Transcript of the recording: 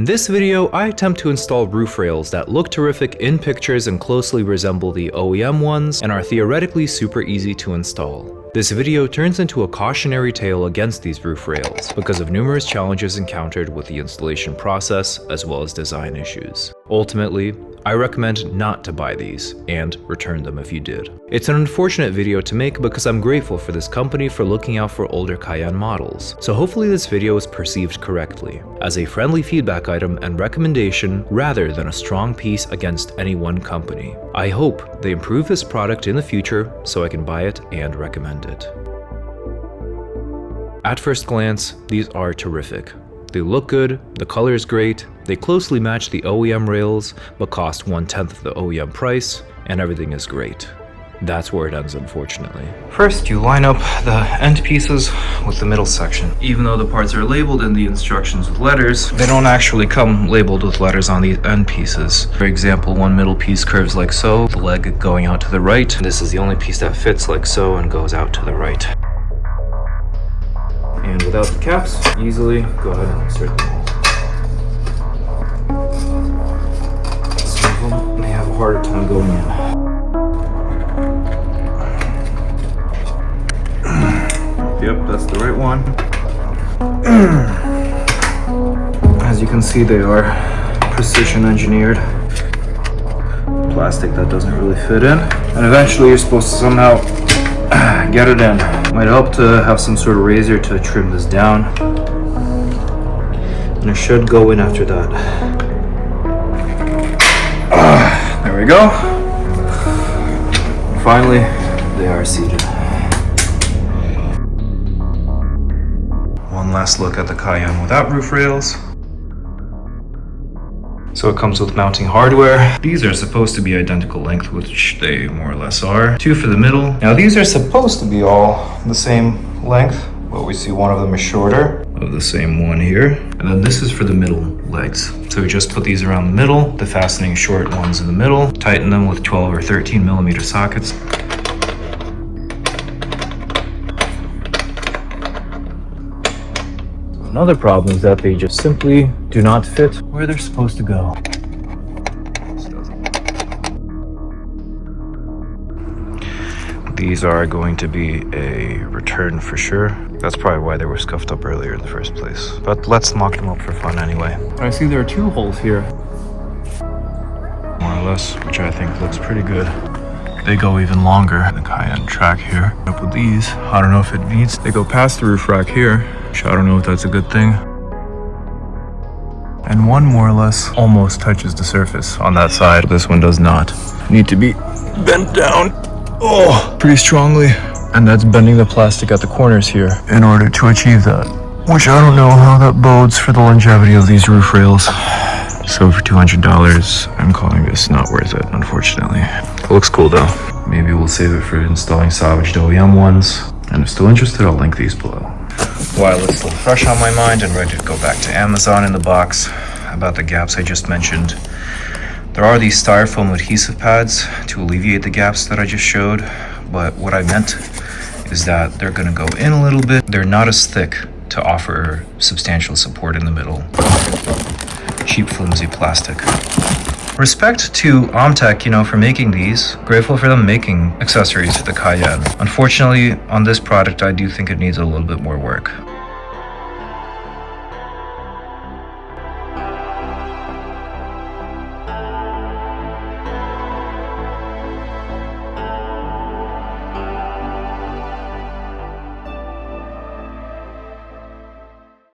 this video, I attempt to install roof rails that look terrific in pictures and closely resemble the OEM ones and are theoretically super easy to install. This video turns into a cautionary tale against these roof rails because of numerous challenges encountered with the installation process as well as design issues. Ultimately, I recommend not to buy these and return them if you did. It's an unfortunate video to make because I'm grateful for this company for looking out for older Cayenne models, so hopefully this video is perceived correctly, as a friendly feedback item and recommendation rather than a strong piece against any one company. I hope they improve this product in the future so I can buy it and recommend it. At first glance, these are terrific. They look good, the color is great, they closely match the OEM rails, but cost 1/10 of the OEM price, and everything is great. That's where it ends, unfortunately. First, you line up the end pieces with the middle section. Even though the parts are labeled in the instructions with letters, they don't actually come labeled with letters on these end pieces. For example, one middle piece curves like so, the leg going out to the right. This is the only piece that fits like so and goes out to the right. And without the caps, easily go ahead and insert them all. Some of them may have a harder time going in. Yep, that's the right one. As you can see, they are precision engineered. Plastic that doesn't really fit in. And eventually you're supposed to somehow get it in. Might help to have some sort of razor to trim this down. And it should go in after that. There we go. Finally, they are seated. One last look at the Cayenne without roof rails. So it comes with mounting hardware. These are supposed to be identical length, which they more or less are. Two for the middle. Now these are supposed to be all the same length, but we see one of them is shorter of the same one here. And then this is for the middle legs. So we just put these around the middle, the fastening short ones in the middle, tighten them with 12 or 13 millimeter sockets. Another problem is that they just simply do not fit where they're supposed to go. These are going to be a return for sure. That's probably why they were scuffed up earlier in the first place. But let's mock them up for fun anyway. I see there are two holes here, more or less, which I think looks pretty good. They go even longer. The Cayenne track here. Up with these, I don't know if it needs. They go past the roof rack here, which I don't know if that's a good thing. And one more or less almost touches the surface on that side. This one does not. Need to be bent down. Oh, pretty strongly. And that's bending the plastic at the corners here in order to achieve that. Which I don't know how that bodes for the longevity of these roof rails. So for $200, I'm calling this not worth it, unfortunately. It looks cool though. Maybe we'll save it for installing salvaged OEM ones. And if still interested, I'll link these below. While it's still fresh on my mind and ready to go back to Amazon in the box, about the gaps I just mentioned, there are these styrofoam adhesive pads to alleviate the gaps that I just showed, but what I meant is that they're gonna go in a little bit. They're not as thick to offer substantial support in the middle. Cheap, flimsy plastic. Respect to OMAC, for making these. Grateful for them making accessories for the Cayenne. Unfortunately, on this product, I do think it needs a little bit more work.